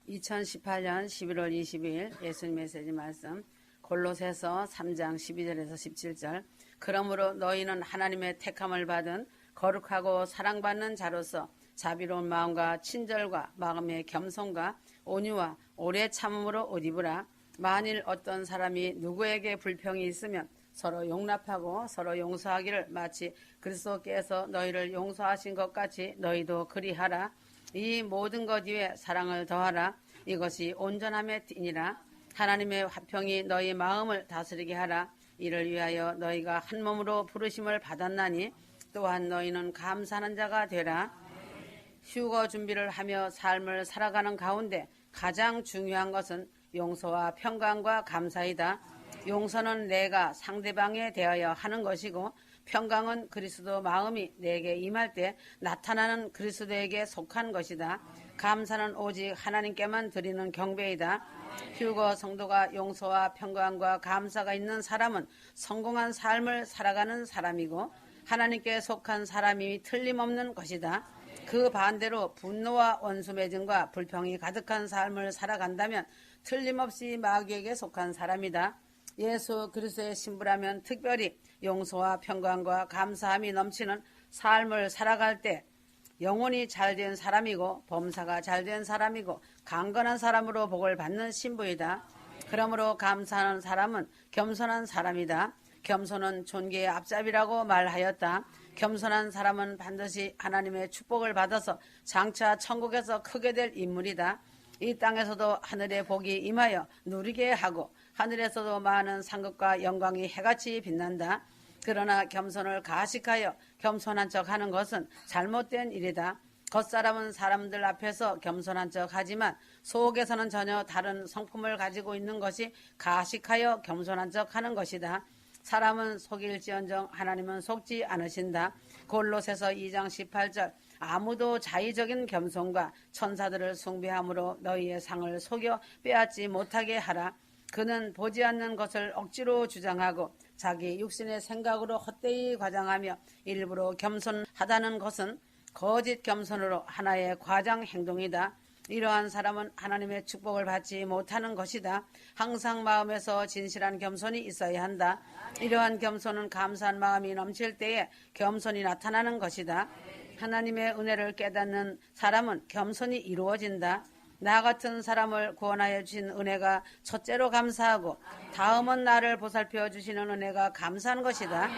2018년 11월 22일 예수님 메시지 말씀 골로새서 3장 12절에서 17절. 그러므로 너희는 하나님의 택함을 받은 거룩하고 사랑받는 자로서 자비로운 마음과 친절과 마음의 겸손과 온유와 오래 참음으로 옷 입으라. 만일 어떤 사람이 누구에게 불평이 있으면 서로 용납하고 서로 용서하기를 마치 그리스도께서 너희를 용서하신 것 같이 너희도 그리하라. 이 모든 것 위에 사랑을 더하라. 이것이 온전함의 띠니라. 하나님의 화평이 너희 마음을 다스리게 하라. 이를 위하여 너희가 한 몸으로 부르심을 받았나니 또한 너희는 감사하는 자가 되라. 휴거 준비를 하며 삶을 살아가는 가운데 가장 중요한 것은 용서와 평강과 감사이다. 용서는 내가 상대방에 대하여 하는 것이고 평강은 그리스도 마음이 내게 임할 때 나타나는 그리스도에게 속한 것이다. 감사는 오직 하나님께만 드리는 경배이다. 휴거 성도가 용서와 평강과 감사가 있는 사람은 성공한 삶을 살아가는 사람이고 하나님께 속한 사람이 틀림없는 것이다. 그 반대로 분노와 원수 맺음과 불평이 가득한 삶을 살아간다면 틀림없이 마귀에게 속한 사람이다. 예수 그리스도의 신부라면 특별히 용서와 평강과 감사함이 넘치는 삶을 살아갈 때 영혼이 잘된 사람이고 범사가 잘된 사람이고 강건한 사람으로 복을 받는 신부이다. 그러므로 감사하는 사람은 겸손한 사람이다. 겸손은 존귀의 앞잡이라고 말하였다. 겸손한 사람은 반드시 하나님의 축복을 받아서 장차 천국에서 크게 될 인물이다. 이 땅에서도 하늘의 복이 임하여 누리게 하고 하늘에서도 많은 상급과 영광이 해같이 빛난다. 그러나 겸손을 가식하여 겸손한 척하는 것은 잘못된 일이다. 겉사람은 사람들 앞에서 겸손한 척하지만 속에서는 전혀 다른 성품을 가지고 있는 것이 가식하여 겸손한 척하는 것이다. 사람은 속일지언정 하나님은 속지 않으신다. 골로새서 2장 18절. 아무도 자의적인 겸손과 천사들을 숭배함으로 너희의 상을 속여 빼앗지 못하게 하라. 그는 보지 않는 것을 억지로 주장하고 자기 육신의 생각으로 헛되이 과장하며 일부러 겸손하다는 것은 거짓 겸손으로 하나의 과장 행동이다. 이러한 사람은 하나님의 축복을 받지 못하는 것이다. 항상 마음에서 진실한 겸손이 있어야 한다. 이러한 겸손은 감사한 마음이 넘칠 때에 겸손이 나타나는 것이다. 하나님의 은혜를 깨닫는 사람은 겸손이 이루어진다. 나 같은 사람을 구원하여 주신 은혜가 첫째로 감사하고 다음은 나를 보살펴 주시는 은혜가 감사한 것이다.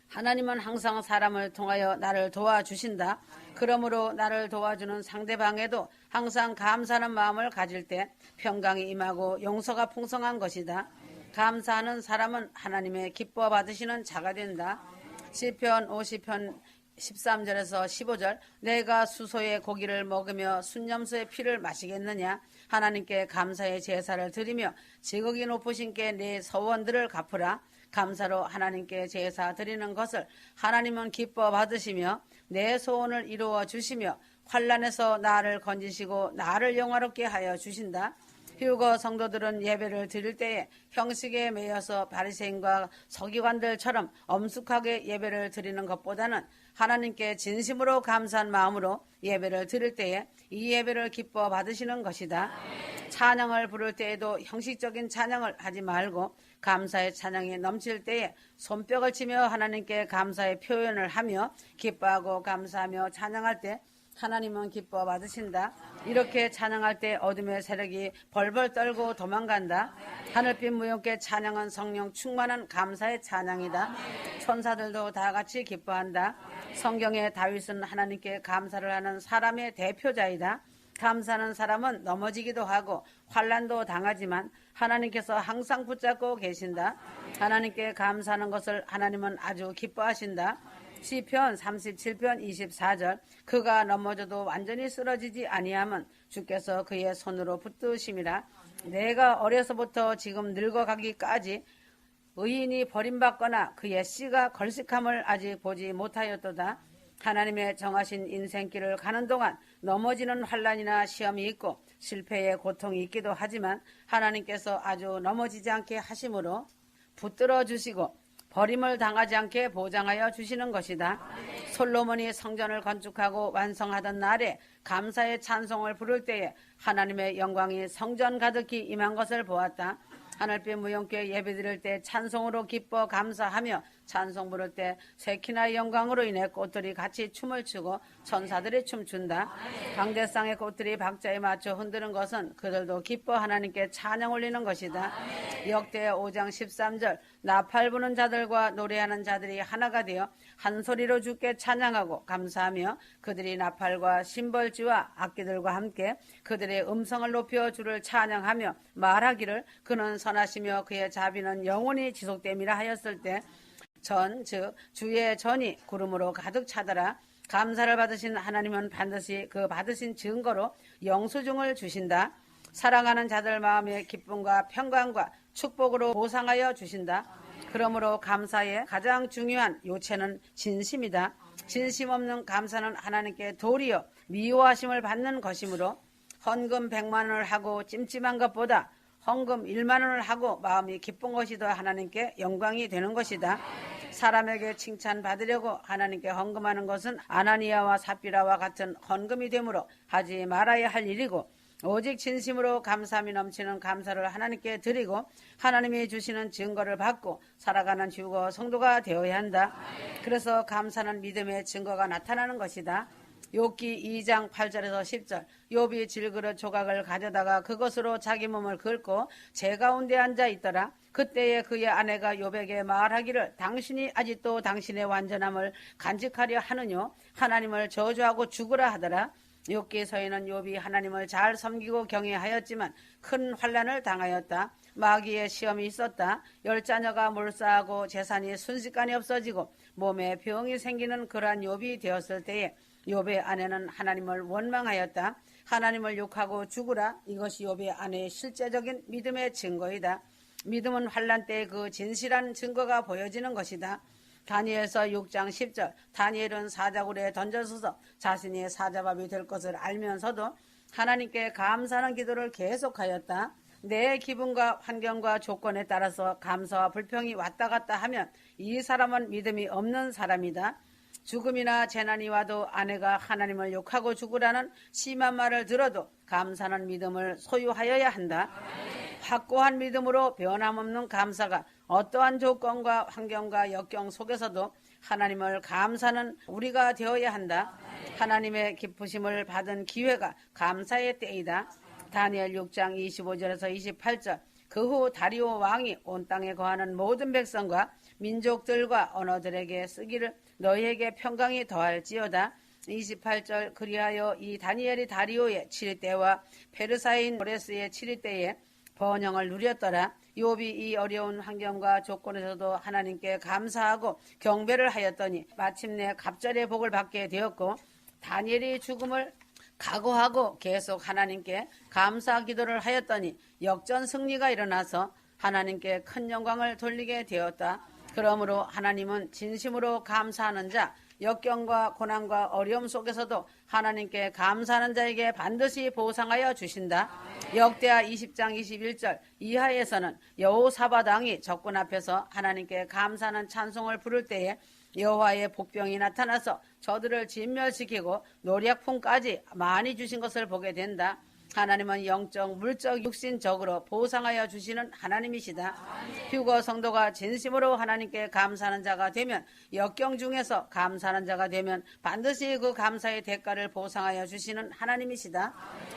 하나님은 항상 사람을 통하여 나를 도와주신다. 그러므로 나를 도와주는 상대방에도 항상 감사하는 마음을 가질 때 평강이 임하고 용서가 풍성한 것이다. 감사하는 사람은 하나님의 기뻐 받으시는 자가 된다. 시편 50편 13절에서 15절. 내가 수소의 고기를 먹으며 순념수의 피를 마시겠느냐. 하나님께 감사의 제사를 드리며 지극히 높으신께 내 서원들을 갚으라. 감사로 하나님께 제사 드리는 것을 하나님은 기뻐 받으시며 내 소원을 이루어 주시며 환난에서 나를 건지시고 나를 영화롭게 하여 주신다. 휴거 성도들은 예배를 드릴 때에 형식에 매여서 바리새인과 서기관들처럼 엄숙하게 예배를 드리는 것보다는 하나님께 진심으로 감사한 마음으로 예배를 드릴 때에 이 예배를 기뻐 받으시는 것이다. 찬양을 부를 때에도 형식적인 찬양을 하지 말고 감사의 찬양이 넘칠 때에 손뼉을 치며 하나님께 감사의 표현을 하며 기뻐하고 감사하며 찬양할 때 하나님은 기뻐 받으신다. 이렇게 찬양할 때 어둠의 세력이 벌벌 떨고 도망간다. 하늘빛 무용께 찬양은 성령 충만한 감사의 찬양이다. 천사들도 다 같이 기뻐한다. 성경의 다윗은 하나님께 감사를 하는 사람의 대표자이다. 감사하는 사람은 넘어지기도 하고 환난도 당하지만 하나님께서 항상 붙잡고 계신다. 하나님께 감사하는 것을 하나님은 아주 기뻐하신다. 시편 37편 24절. 그가 넘어져도 완전히 쓰러지지 아니함은 주께서 그의 손으로 붙드심이라. 내가 어려서부터 지금 늙어가기까지 의인이 버림받거나 그의 씨가 걸식함을 아직 보지 못하였도다. 하나님의 정하신 인생길을 가는 동안 넘어지는 환난이나 시험이 있고 실패의 고통이 있기도 하지만 하나님께서 아주 넘어지지 않게 하심으로 붙들어 주시고 버림을 당하지 않게 보장하여 주시는 것이다. 솔로몬이 성전을 건축하고 완성하던 날에 감사의 찬송을 부를 때에 하나님의 영광이 성전 가득히 임한 것을 보았다. 하늘빛 무용교회 예배드릴 때 찬송으로 기뻐 감사하며 찬송 부를 때 세키나의 영광으로 인해 꽃들이 같이 춤을 추고 천사들이 춤춘다. 광대상의 꽃들이 박자에 맞춰 흔드는 것은 그들도 기뻐 하나님께 찬양 올리는 것이다. 역대 5장 13절 나팔 부는 자들과 노래하는 자들이 하나가 되어 한 소리로 주께 찬양하고 감사하며 그들이 나팔과 심벌지와 악기들과 함께 그들의 음성을 높여 주를 찬양하며 말하기를 그는 선하시며 그의 자비는 영원히 지속됨이라 하였을 때 전, 즉 주의 전이 구름으로 가득 차더라. 감사를 받으신 하나님은 반드시 그 받으신 증거로 영수증을 주신다. 사랑하는 자들 마음의 기쁨과 평강과 축복으로 보상하여 주신다. 그러므로 감사의 가장 중요한 요체는 진심이다. 진심 없는 감사는 하나님께 도리어 미워하심을 받는 것이므로 헌금 100만 원을 하고 찜찜한 것보다 헌금 1만 원을 하고 마음이 기쁜 것이 더 하나님께 영광이 되는 것이다. 사람에게 칭찬받으려고 하나님께 헌금하는 것은 아나니아와 삽비라와 같은 헌금이 되므로 하지 말아야 할 일이고 오직 진심으로 감사함이 넘치는 감사를 하나님께 드리고 하나님이 주시는 증거를 받고 살아가는 휴거 성도가 되어야 한다. 그래서 감사는 믿음의 증거가 나타나는 것이다. 욥기 2장 8절에서 10절 욥이 질그릇 조각을 가져다가 그것으로 자기 몸을 긁고 제 가운데 앉아 있더라. 그때에 그의 아내가 욥에게 말하기를 당신이 아직도 당신의 완전함을 간직하려 하느뇨 하나님을 저주하고 죽으라 하더라. 욥기서에는 욥이 하나님을 잘 섬기고 경외하였지만 큰 환난을 당하였다. 마귀의 시험이 있었다. 10자녀가 몰사하고 재산이 순식간에 없어지고 몸에 병이 생기는 그러한 욥이 되었을 때에 욥의 아내는 하나님을 원망하였다. 하나님을 욕하고 죽으라. 이것이 욥의 아내의 실제적인 믿음의 증거이다. 믿음은 환난 때의 그 진실한 증거가 보여지는 것이다. 다니엘서 6장 10절 다니엘은 사자굴에 던져서서 자신이 사자밥이 될 것을 알면서도 하나님께 감사하는 기도를 계속하였다. 내 기분과 환경과 조건에 따라서 감사와 불평이 왔다 갔다 하면 이 사람은 믿음이 없는 사람이다. 죽음이나 재난이 와도 아내가 하나님을 욕하고 죽으라는 심한 말을 들어도 감사는 믿음을 소유하여야 한다. 확고한 믿음으로 변함없는 감사가 어떠한 조건과 환경과 역경 속에서도 하나님을 감사는 우리가 되어야 한다. 하나님의 기쁘심을 받은 기회가 감사의 때이다. 다니엘 6장 25절에서 28절 그 후 다리오 왕이 온 땅에 거하는 모든 백성과 민족들과 언어들에게 쓰기를 너희에게 평강이 더할지어다. 28절 그리하여 이 다니엘이 다리오의 7때와 페르사인 고레스의 7때에 번영을 누렸더라. 욥이 이 어려운 환경과 조건에서도 하나님께 감사하고 경배를 하였더니 마침내 갑절의 복을 받게 되었고 다니엘이 죽음을 각오하고 계속 하나님께 감사 기도를 하였더니 역전 승리가 일어나서 하나님께 큰 영광을 돌리게 되었다. 그러므로 하나님은 진심으로 감사하는 자, 역경과 고난과 어려움 속에서도 하나님께 감사하는 자에게 반드시 보상하여 주신다. 역대하 20장 21절 이하에서는 여호사밧 왕이 적군 앞에서 하나님께 감사하는 찬송을 부를 때에 여호와의 복병이 나타나서 저들을 진멸시키고 노략품까지 많이 주신 것을 보게 된다. 하나님은 영적, 물적, 육신적으로 보상하여 주시는 하나님이시다. 휴거 성도가 진심으로 하나님께 감사하는 자가 되면 역경 중에서 감사하는 자가 되면 반드시 그 감사의 대가를 보상하여 주시는 하나님이시다.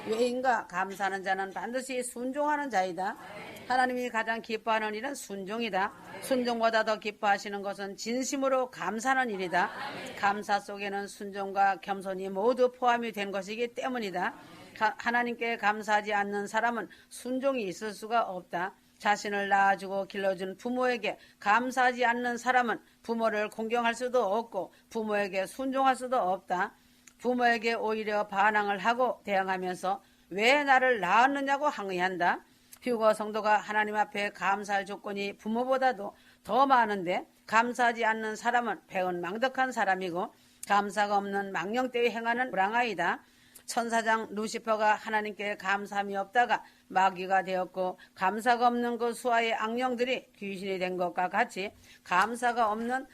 외인과 감사하는 자는 반드시 순종하는 자이다. 하나님이 가장 기뻐하는 일은 순종이다. 순종보다 더 기뻐하시는 것은 진심으로 감사하는 일이다. 감사 속에는 순종과 겸손이 모두 포함이 된 것이기 때문이다. 하나님께 감사하지 않는 사람은 순종이 있을 수가 없다. 자신을 낳아주고 길러준 부모에게 감사하지 않는 사람은 부모를 공경할 수도 없고 부모에게 순종할 수도 없다. 부모에게 오히려 반항을 하고 대항하면서 왜 나를 낳았느냐고 항의한다. 휴거 성도가 하나님 앞에 감사할 조건이 부모보다도 더 많은데 감사하지 않는 사람은 배은망덕한 사람이고 감사가 없는 망령되이 행하는 불량아이다. 천사장 루시퍼가 하나님께 감사함이 없다가 마귀가 되었고 감사가 없는 그 수하의 악령들이 귀신이 된 것과 같이 감사가 없는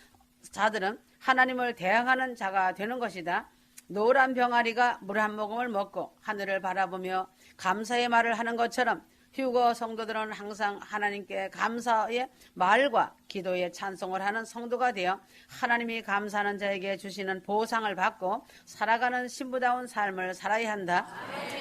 자들은 하나님을 대항하는 자가 되는 것이다. 노란 병아리가 물 한 모금을 먹고 하늘을 바라보며 감사의 말을 하는 것처럼 휴거 성도들은 항상 하나님께 감사의 말과 기도의 찬송을 하는 성도가 되어 하나님이 감사하는 자에게 주시는 보상을 받고 살아가는 신부다운 삶을 살아야 한다.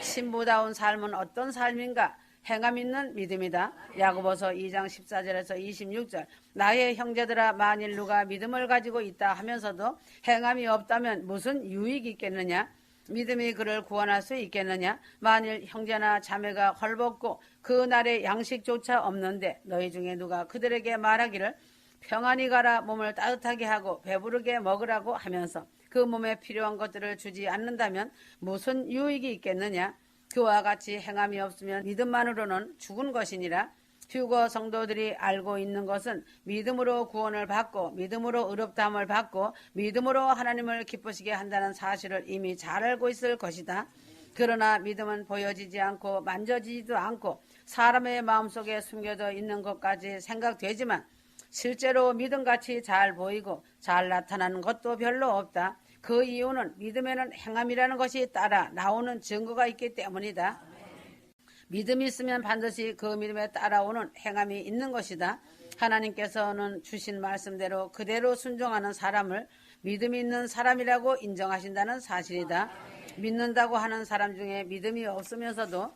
신부다운 삶은 어떤 삶인가? 행함 있는 믿음이다. 야고보서 2장 14절에서 26절. 나의 형제들아, 만일 누가 믿음을 가지고 있다 하면서도 행함이 없다면 무슨 유익이 있겠느냐? 믿음이 그를 구원할 수 있겠느냐? 만일 형제나 자매가 헐벗고 그 날에 양식조차 없는데 너희 중에 누가 그들에게 말하기를 평안히 가라, 몸을 따뜻하게 하고 배부르게 먹으라고 하면서 그 몸에 필요한 것들을 주지 않는다면 무슨 유익이 있겠느냐? 그와 같이 행함이 없으면 믿음만으로는 죽은 것이니라. 휴거 성도들이 알고 있는 것은 믿음으로 구원을 받고 믿음으로 의롭다함을 받고 믿음으로 하나님을 기쁘시게 한다는 사실을 이미 잘 알고 있을 것이다. 그러나 믿음은 보여지지 않고 만져지지도 않고 사람의 마음속에 숨겨져 있는 것까지 생각되지만 실제로 믿음같이 잘 보이고 잘 나타나는 것도 별로 없다. 그 이유는 믿음에는 행함이라는 것이 따라 나오는 증거가 있기 때문이다. 믿음이 있으면 반드시 그 믿음에 따라오는 행함이 있는 것이다. 하나님께서는 주신 말씀대로 그대로 순종하는 사람을 믿음이 있는 사람이라고 인정하신다는 사실이다. 믿는다고 하는 사람 중에 믿음이 없으면서도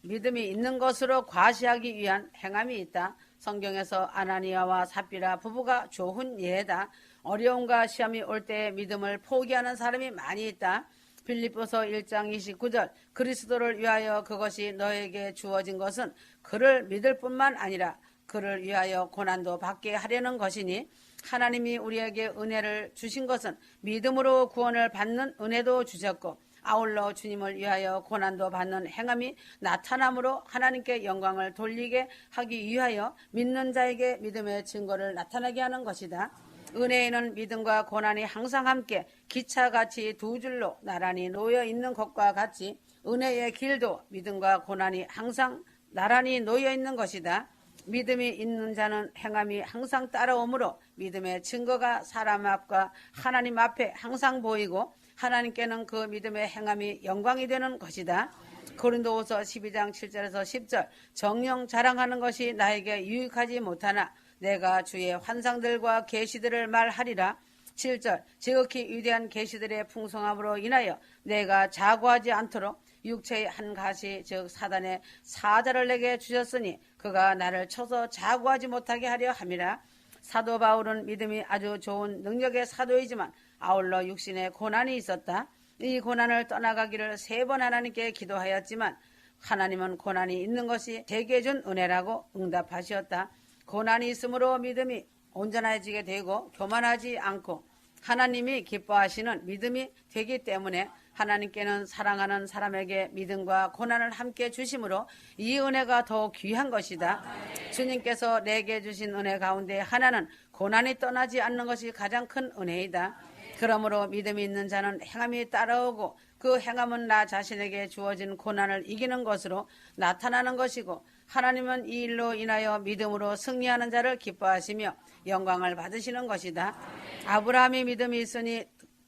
믿음이 있는 것으로 과시하기 위한 행함이 있다. 성경에서 아나니아와 삽비라 부부가 좋은 예다. 어려움과 시험이 올 때 믿음을 포기하는 사람이 많이 있다. 빌립보서 1장 29절. 그리스도를 위하여 그것이 너에게 주어진 것은 그를 믿을 뿐만 아니라 그를 위하여 고난도 받게 하려는 것이니 하나님이 우리에게 은혜를 주신 것은 믿음으로 구원을 받는 은혜도 주셨고 아울러 주님을 위하여 고난도 받는 행함이 나타남으로 하나님께 영광을 돌리게 하기 위하여 믿는 자에게 믿음의 증거를 나타나게 하는 것이다. 은혜에는 믿음과 고난이 항상 함께 기차같이 두 줄로 나란히 놓여 있는 것과 같이 은혜의 길도 믿음과 고난이 항상 나란히 놓여 있는 것이다. 믿음이 있는 자는 행함이 항상 따라오므로 믿음의 증거가 사람 앞과 하나님 앞에 항상 보이고 하나님께는 그 믿음의 행함이 영광이 되는 것이다. 고린도후서 12장 7절에서 10절. 정령 자랑하는 것이 나에게 유익하지 못하나 내가 주의 환상들과 계시들을 말하리라. 7절. 지극히 위대한 계시들의 풍성함으로 인하여 내가 자고하지 않도록 육체의 한 가시 즉 사단의 사자를 내게 주셨으니 그가 나를 쳐서 자고하지 못하게 하려 함이라. 사도 바울은 믿음이 아주 좋은 능력의 사도이지만 아울러 육신의 고난이 있었다. 이 고난을 떠나가기를 3번 하나님께 기도하였지만 하나님은 고난이 있는 것이 제게 준 은혜라고 응답하셨다. 고난이 있으므로 믿음이 온전해지게 되고 교만하지 않고 하나님이 기뻐하시는 믿음이 되기 때문에 하나님께는 사랑하는 사람에게 믿음과 고난을 함께 주심으로 이 은혜가 더 귀한 것이다. 주님께서 내게 주신 은혜 가운데 하나는 고난이 떠나지 않는 것이 가장 큰 은혜이다. 그러므로 믿음이 있는 자는 행함이 따라오고 그 행함은 나 자신에게 주어진 고난을 이기는 것으로 나타나는 것이고 하나님은 이 일로 인하여 믿음으로 승리하는 자를 기뻐하시며 영광을 받으시는 것이다. 아브라함이 믿음이 있으니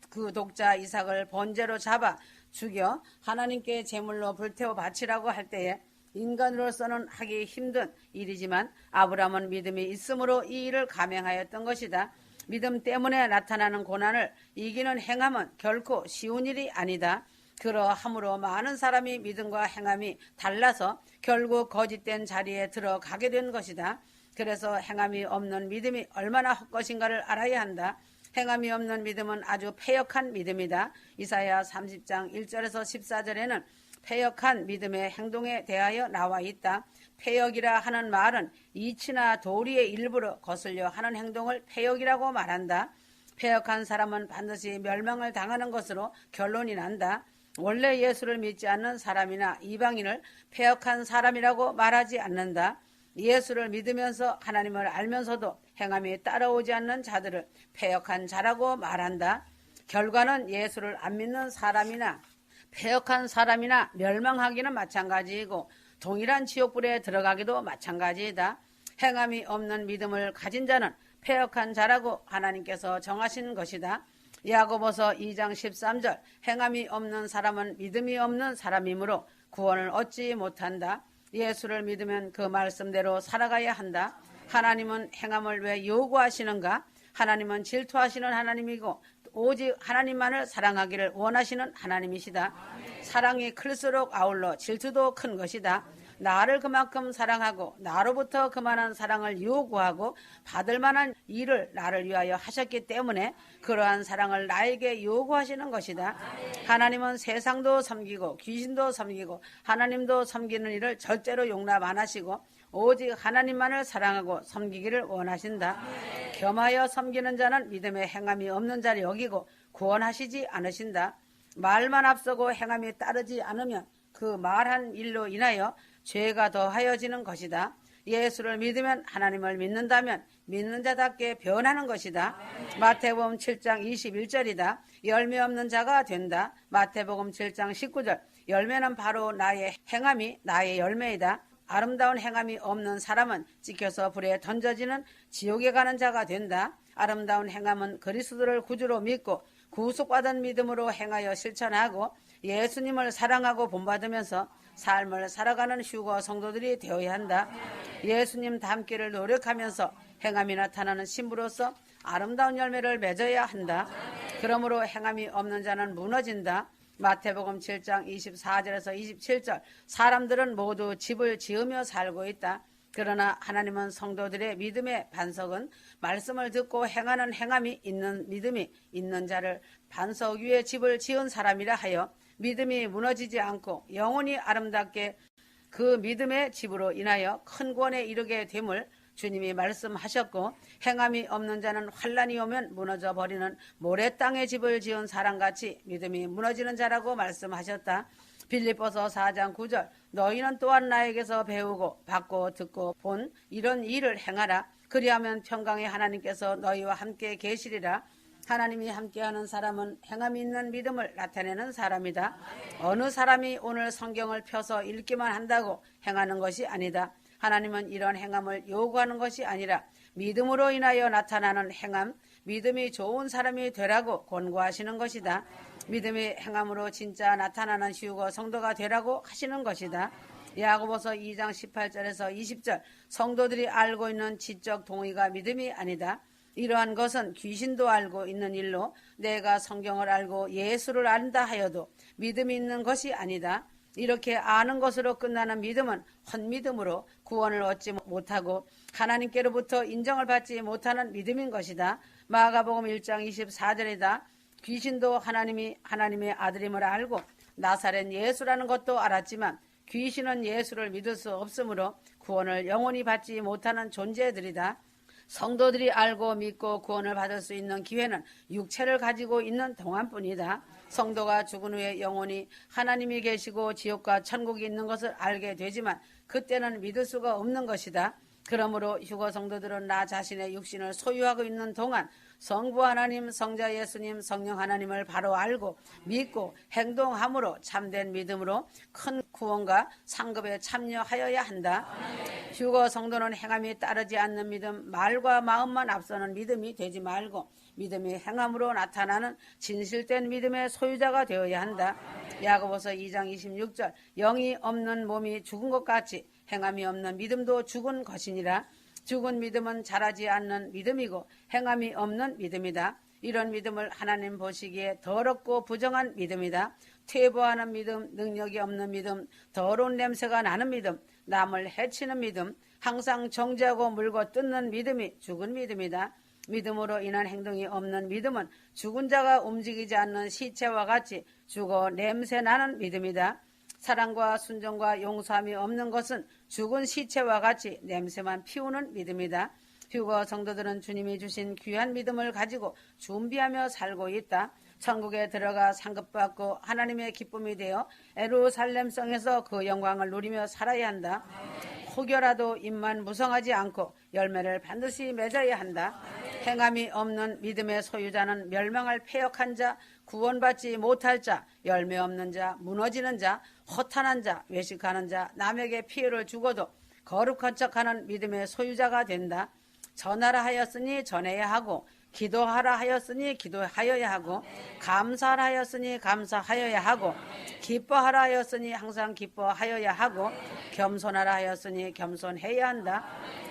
그 독자 이삭을 번제로 잡아 죽여 하나님께 제물로 불태워 바치라고 할 때에 인간으로서는 하기 힘든 일이지만 아브라함은 믿음이 있으므로 이 일을 감행하였던 것이다. 믿음 때문에 나타나는 고난을 이기는 행함은 결코 쉬운 일이 아니다. 그러함으로 많은 사람이 믿음과 행함이 달라서 결국 거짓된 자리에 들어가게 된 것이다. 그래서 행함이 없는 믿음이 얼마나 헛것인가를 알아야 한다. 행함이 없는 믿음은 아주 패역한 믿음이다. 이사야 30장 1절에서 14절에는 패역한 믿음의 행동에 대하여 나와 있다. 패역이라 하는 말은 이치나 도리의 일부러 거슬려 하는 행동을 패역이라고 말한다. 패역한 사람은 반드시 멸망을 당하는 것으로 결론이 난다. 원래 예수를 믿지 않는 사람이나 이방인을 패역한 사람이라고 말하지 않는다. 예수를 믿으면서 하나님을 알면서도 행함이 따라오지 않는 자들을 패역한 자라고 말한다. 결과는 예수를 안 믿는 사람이나 패역한 사람이나 멸망하기는 마찬가지이고 동일한 지옥불에 들어가기도 마찬가지이다. 행함이 없는 믿음을 가진 자는 패역한 자라고 하나님께서 정하신 것이다. 야고보서 2장 13절 행함이 없는 사람은 믿음이 없는 사람이므로 구원을 얻지 못한다. 예수를 믿으면 그 말씀대로 살아가야 한다. 하나님은 행함을 왜 요구하시는가? 하나님은 질투하시는 하나님이고 오직 하나님만을 사랑하기를 원하시는 하나님이시다. 사랑이 클수록 아울러 질투도 큰 것이다. 나를 그만큼 사랑하고 나로부터 그만한 사랑을 요구하고 받을 만한 일을 나를 위하여 하셨기 때문에 그러한 사랑을 나에게 요구하시는 것이다. 하나님은 세상도 섬기고 귀신도 섬기고 하나님도 섬기는 일을 절대로 용납 안 하시고 오직 하나님만을 사랑하고 섬기기를 원하신다. 겸하여 섬기는 자는 믿음의 행함이 없는 자를 여기고 구원하시지 않으신다. 말만 앞서고 행함이 따르지 않으면 그 말한 일로 인하여 죄가 더하여지는 것이다. 예수를 믿으면 하나님을 믿는다면 믿는 자답게 변하는 것이다. 마태복음 7장 21절이다. 열매 없는 자가 된다. 마태복음 7장 19절 열매는 바로 나의 행함이 나의 열매이다. 아름다운 행함이 없는 사람은 찍혀서 불에 던져지는 지옥에 가는 자가 된다. 아름다운 행함은 그리스도를 구주로 믿고 구속받은 믿음으로 행하여 실천하고 예수님을 사랑하고 본받으면서 삶을 살아가는 휴거 성도들이 되어야 한다. 예수님 닮기를 노력하면서 행함이 나타나는 신부로서 아름다운 열매를 맺어야 한다. 그러므로 행함이 없는 자는 무너진다. 마태복음 7장 24절에서 27절 사람들은 모두 집을 지으며 살고 있다. 그러나 하나님은 성도들의 믿음의 반석은 말씀을 듣고 행하는 행함이 있는 믿음이 있는 자를 반석 위에 집을 지은 사람이라 하여 믿음이 무너지지 않고 영원히 아름답게 그 믿음의 집으로 인하여 큰 구원에 이르게 됨을 주님이 말씀하셨고 행함이 없는 자는 환난이 오면 무너져 버리는 모래 땅에 집을 지은 사람같이 믿음이 무너지는 자라고 말씀하셨다. 빌립보서 4장 9절 너희는 또한 나에게서 배우고 받고 듣고 본 이런 일을 행하라. 그리하면 평강의 하나님께서 너희와 함께 계시리라. 하나님이 함께하는 사람은 행함이 있는 믿음을 나타내는 사람이다. 어느 사람이 오늘 성경을 펴서 읽기만 한다고 행하는 것이 아니다. 하나님은 이런 행함을 요구하는 것이 아니라 믿음으로 인하여 나타나는 행함, 믿음이 좋은 사람이 되라고 권고하시는 것이다. 믿음의 행함으로 진짜 나타나는 휴거 성도가 되라고 하시는 것이다. 야고보서 2장 18절에서 20절 성도들이 알고 있는 지적 동의가 믿음이 아니다. 이러한 것은 귀신도 알고 있는 일로 내가 성경을 알고 예수를 안다 하여도 믿음이 있는 것이 아니다. 이렇게 아는 것으로 끝나는 믿음은 헛믿음으로 구원을 얻지 못하고 하나님께로부터 인정을 받지 못하는 믿음인 것이다. 마가복음 1장 24절이다. 귀신도 하나님이 하나님의 아들임을 알고 나사렛 예수라는 것도 알았지만 귀신은 예수를 믿을 수 없으므로 구원을 영원히 받지 못하는 존재들이다. 성도들이 알고 믿고 구원을 받을 수 있는 기회는 육체를 가지고 있는 동안뿐이다. 성도가 죽은 후에 영원히 하나님이 계시고 지옥과 천국이 있는 것을 알게 되지만 그때는 믿을 수가 없는 것이다. 그러므로 휴거 성도들은 나 자신의 육신을 소유하고 있는 동안 성부 하나님, 성자 예수님, 성령 하나님을 바로 알고 믿고 행동함으로 참된 믿음으로 큰 구원과 상급에 참여하여야 한다. 휴거 성도는 행함이 따르지 않는 믿음, 말과 마음만 앞서는 믿음이 되지 말고 믿음이 행함으로 나타나는 진실된 믿음의 소유자가 되어야 한다. 야고보서 2장 26절 영이 없는 몸이 죽은 것 같이 행함이 없는 믿음도 죽은 것이니라. 죽은 믿음은 자라지 않는 믿음이고 행함이 없는 믿음이다. 이런 믿음을 하나님 보시기에 더럽고 부정한 믿음이다. 퇴보하는 믿음, 능력이 없는 믿음, 더러운 냄새가 나는 믿음, 남을 해치는 믿음, 항상 정죄하고 물고 뜯는 믿음이 죽은 믿음이다. 믿음으로 인한 행동이 없는 믿음은 죽은 자가 움직이지 않는 시체와 같이 죽어 냄새나는 믿음이다. 사랑과 순종과 용서함이 없는 것은 죽은 시체와 같이 냄새만 피우는 믿음이다. 휴거 성도들은 주님이 주신 귀한 믿음을 가지고 준비하며 살고 있다. 천국에 들어가 상급받고 하나님의 기쁨이 되어 예루살렘성에서 그 영광을 누리며 살아야 한다. 혹여라도 입만 무성하지 않고 열매를 반드시 맺어야 한다. 행함이 없는 믿음의 소유자는 멸망할 패역한 자, 구원받지 못할 자, 열매 없는 자, 무너지는 자, 허탄한 자, 외식하는 자, 남에게 피해를 주고도 거룩한 척하는 믿음의 소유자가 된다. 전하라 하였으니 전해야 하고, 기도하라 하였으니 기도하여야 하고, 감사하라 하였으니 감사하여야 하고, 기뻐하라 하였으니 항상 기뻐하여야 하고, 겸손하라 하였으니 겸손해야 한다.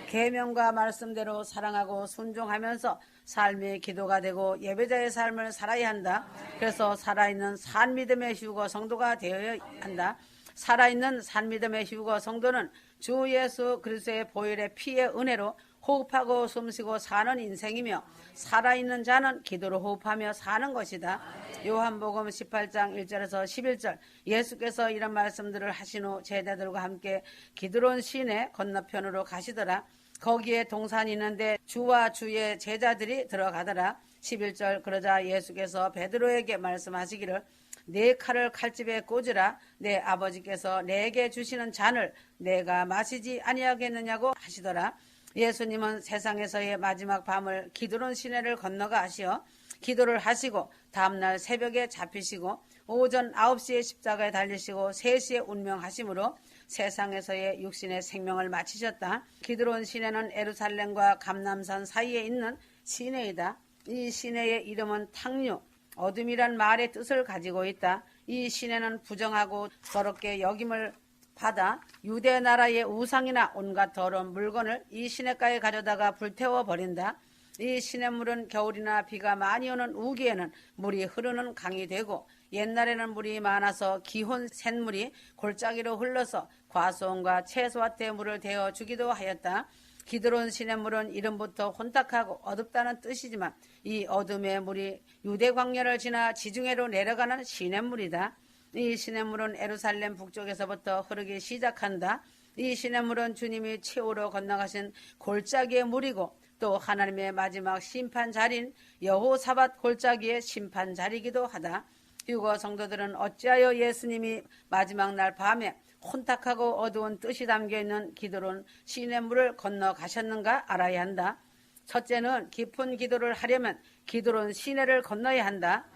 계명과 말씀대로 사랑하고 순종하면서 삶의 기도가 되고 예배자의 삶을 살아야 한다. 그래서 살아있는 산믿음의 휴거 성도가 되어야 한다. 살아있는 산믿음의 휴거 성도는 주 예수 그리스도의 보혈의 피의 은혜로 호흡하고 숨쉬고 사는 인생이며, 살아있는 자는 기도로 호흡하며 사는 것이다. 요한복음 18장 1절에서 11절, 예수께서 이런 말씀들을 하신 후 제자들과 함께 기드론 시내 건너편으로 가시더라. 거기에 동산이 있는데 주와 주의 제자들이 들어가더라. 11절, 그러자 예수께서 베드로에게 말씀하시기를 네 칼을 칼집에 꽂으라. 내 아버지께서 내게 주시는 잔을 내가 마시지 아니하겠느냐고 하시더라. 예수님은 세상에서의 마지막 밤을 기드론 시내를 건너가 하시어 기도를 하시고 다음날 새벽에 잡히시고 오전 9시에 십자가에 달리시고 3시에 운명하심으로 세상에서의 육신의 생명을 마치셨다. 기드론 시내는 예루살렘과 감람산 사이에 있는 시내이다. 이 시내의 이름은 탕류, 어둠이란 말의 뜻을 가지고 있다. 이 시내는 부정하고 더럽게 여김을 받아 유대 나라의 우상이나 온갖 더러운 물건을 이 시냇가에 가져다가 불태워 버린다. 이 시냇물은 겨울이나 비가 많이 오는 우기에는 물이 흐르는 강이 되고, 옛날에는 물이 많아서 기혼 샘물이 골짜기로 흘러서 과수원과 채소밭에 물을 대어 주기도 하였다. 기드론 시냇물은 이름부터 혼탁하고 어둡다는 뜻이지만 이 어둠의 물이 유대 광야를 지나 지중해로 내려가는 시냇물이다. 이 시냇물은 예루살렘 북쪽에서부터 흐르기 시작한다. 이 시냇물은 주님이 최후로 건너가신 골짜기의 물이고 또 하나님의 마지막 심판 자리인 여호사밧 골짜기의 심판 자리이기도 하다. 휴거 성도들은 어찌하여 예수님이 마지막 날 밤에 혼탁하고 어두운 뜻이 담겨있는 기드론 시냇물을 건너가셨는가 알아야 한다. 첫째는 깊은 기도를 하려면 기드론 시내를 건너야 한다.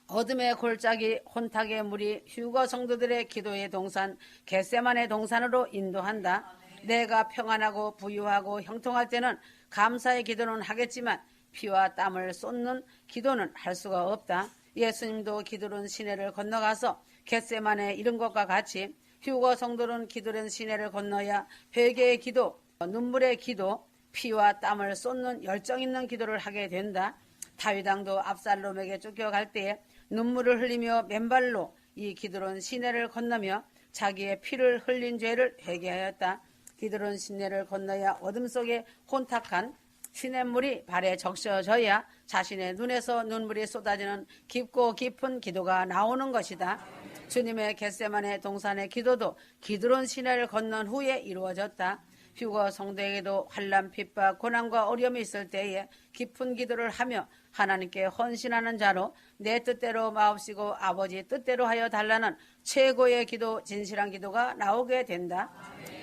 어둠의 골짜기 혼탁의 물이 휴거 성도들의 기도의 동산 겟세마네 동산으로 인도한다. 내가 평안하고 부유하고 형통할 때는 감사의 기도는 하겠지만 피와 땀을 쏟는 기도는 할 수가 없다. 예수님도 기드론 시내를 건너가서 겟세마네 이른 것과 같이 휴거 성도는 기드론 시내를 건너야 회개의 기도, 눈물의 기도, 피와 땀을 쏟는 열정 있는 기도를 하게 된다. 다윗 왕도 압살롬에게 쫓겨갈 때에 눈물을 흘리며 맨발로 이 기드론 시내를 건너며 자기의 피를 흘린 죄를 회개하였다. 기드론 시내를 건너야 어둠 속에 혼탁한 시냇물이 발에 적셔져야 자신의 눈에서 눈물이 쏟아지는 깊고 깊은 기도가 나오는 것이다. 주님의 겟세마네 동산의 기도도 기드론 시내를 건넌 후에 이루어졌다. 휴거 성도에게도 환난, 핍박, 고난과 어려움이 있을 때에 깊은 기도를 하며 하나님께 헌신하는 자로 내 뜻대로 마옵시고 아버지 뜻대로 하여 달라는 최고의 기도, 진실한 기도가 나오게 된다.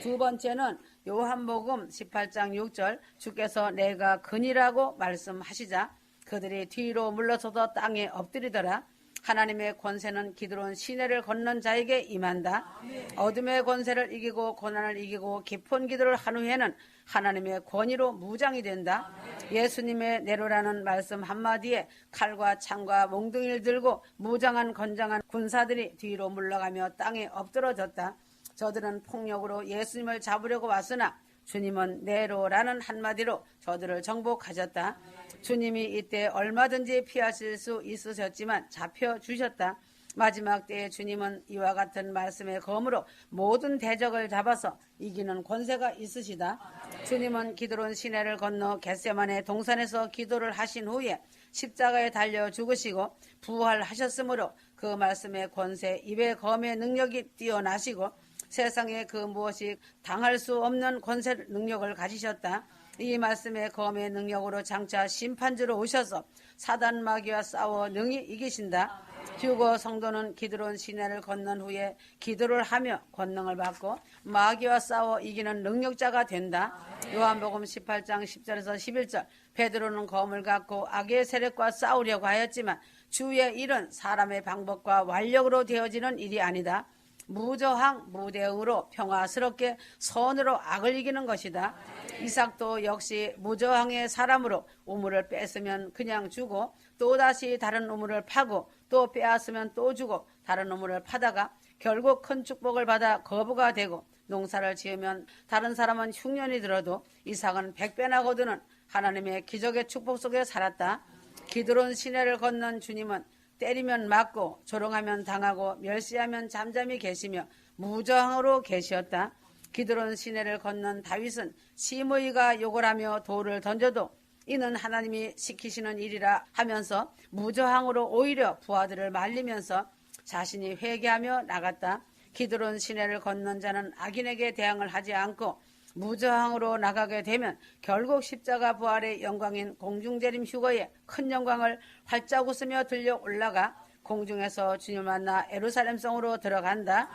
두 번째는 요한복음 18장 6절, 주께서 내가 근이라고 말씀하시자 그들이 뒤로 물러서서 땅에 엎드리더라. 하나님의 권세는 기드론 시내를 건넌 자에게 임한다. 어둠의 권세를 이기고 고난을 이기고 깊은 기도를 한 후에는 하나님의 권위로 무장이 된다. 예수님의 내로라는 말씀 한마디에 칼과 창과 몽둥이를 들고 무장한 건장한 군사들이 뒤로 물러가며 땅에 엎드러졌다. 저들은 폭력으로 예수님을 잡으려고 왔으나 주님은 내로라는 한마디로 저들을 정복하셨다. 주님이 이때 얼마든지 피하실 수 있으셨지만 잡혀주셨다. 마지막 때에 주님은 이와 같은 말씀의 검으로 모든 대적을 잡아서 이기는 권세가 있으시다. 주님은 기드론 시내를 건너 겟세마네 동산에서 기도를 하신 후에 십자가에 달려 죽으시고 부활하셨으므로 그 말씀의 권세, 입의 검의 능력이 뛰어나시고 세상에 그 무엇이 당할 수 없는 권세 능력을 가지셨다. 이 말씀의 검의 능력으로 장차 심판주로 오셔서 사단 마귀와 싸워 능히 이기신다. 휴거 성도는 기드론 시내를 건넌 후에 기도를 하며 권능을 받고 마귀와 싸워 이기는 능력자가 된다. 요한복음 18장 10절에서 11절, 베드로는 검을 갖고 악의 세력과 싸우려고 하였지만 주의 일은 사람의 방법과 완력으로 되어지는 일이 아니다. 무저항 무대응으로 평화스럽게 선으로 악을 이기는 것이다. 이삭도 역시 무저항의 사람으로 우물을 뺐으면 그냥 주고 또다시 다른 우물을 파고 또 빼앗으면 또 주고 다른 우물을 파다가 결국 큰 축복을 받아 거부가 되고 농사를 지으면 다른 사람은 흉년이 들어도 이삭은 100배나 거두는 하나님의 기적의 축복 속에 살았다. 기드론 시내를 건넌 주님은 때리면 맞고 조롱하면 당하고 멸시하면 잠잠히 계시며 무저항으로 계시었다. 기드론 시내를 건넌 다윗은 시므이가 욕을 하며 돌을 던져도 이는 하나님이 시키시는 일이라 하면서 무저항으로 오히려 부하들을 말리면서 자신이 회개하며 나갔다. 기드론 시내를 건넌 자는 악인에게 대항을 하지 않고 무저항으로 나가게 되면 결국 십자가 부활의 영광인 공중재림 휴거에 큰 영광을 활짝 웃으며 들려 올라가 공중에서 주님을 만나 예루살렘 성으로 들어간다.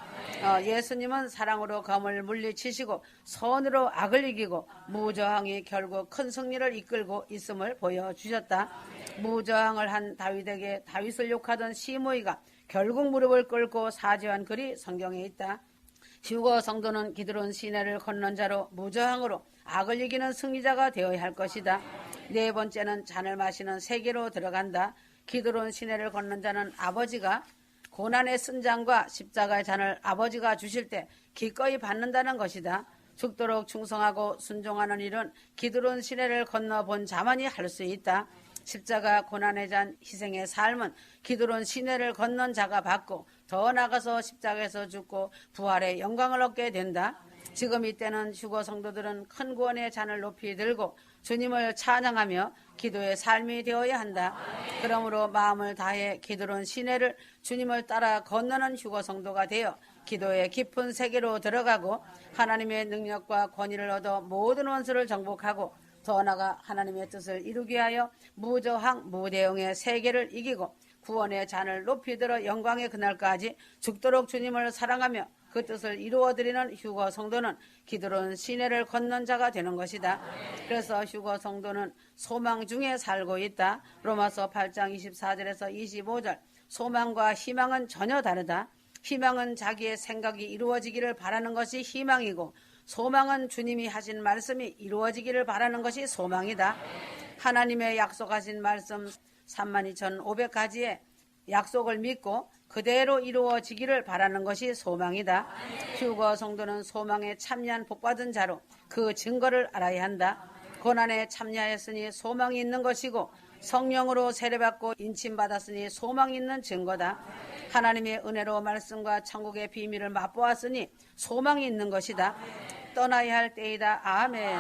예수님은 사랑으로 검을 물리치시고 선으로 악을 이기고 무저항이 결국 큰 승리를 이끌고 있음을 보여주셨다. 무저항을 한 다윗에게 다윗을 욕하던 시므이가 결국 무릎을 꿇고 사죄한 글이 성경에 있다. 휴거 성도는 기드론 시내를 건넌 자로 무저항으로 악을 이기는 승리자가 되어야 할 것이다. 네 번째는 잔을 마시는 세계로 들어간다. 기드론 시내를 건넌 자는 아버지가 고난의 쓴잔과 십자가의 잔을 아버지가 주실 때 기꺼이 받는다는 것이다. 죽도록 충성하고 순종하는 일은 기드론 시내를 건너본 자만이 할 수 있다. 십자가 고난의 잔 희생의 삶은 기드론 시내를 건넌 자가 받고 더 나아가서 십자가에서 죽고 부활의 영광을 얻게 된다. 지금 이때는 휴거 성도들은 큰 구원의 잔을 높이 들고 주님을 찬양하며 기도의 삶이 되어야 한다. 그러므로 마음을 다해 기드론 시내를 주님을 따라 건너는 휴거 성도가 되어 기도의 깊은 세계로 들어가고 하나님의 능력과 권위를 얻어 모든 원수를 정복하고 더 나아가 하나님의 뜻을 이루게 하여 무저항 무대응의 세계를 이기고 구원의 잔을 높이 들어 영광의 그날까지 죽도록 주님을 사랑하며 그 뜻을 이루어드리는 휴거 성도는 기드론 시내를 건넌 자가 되는 것이다. 그래서 휴거 성도는 소망 중에 살고 있다. 로마서 8장 24절에서 25절. 소망과 희망은 전혀 다르다. 희망은 자기의 생각이 이루어지기를 바라는 것이 희망이고 소망은 주님이 하신 말씀이 이루어지기를 바라는 것이 소망이다. 하나님의 약속하신 말씀 32,500가지의 약속을 믿고 그대로 이루어지기를 바라는 것이 소망이다. 휴거 성도는 소망에 참여한 복받은 자로 그 증거를 알아야 한다. 고난에 참여하였으니 소망이 있는 것이고 성령으로 세례받고 인침받았으니 소망이 있는 증거다. 하나님의 은혜로 말씀과 천국의 비밀을 맛보았으니 소망이 있는 것이다. 떠나야 할 때이다. 아멘.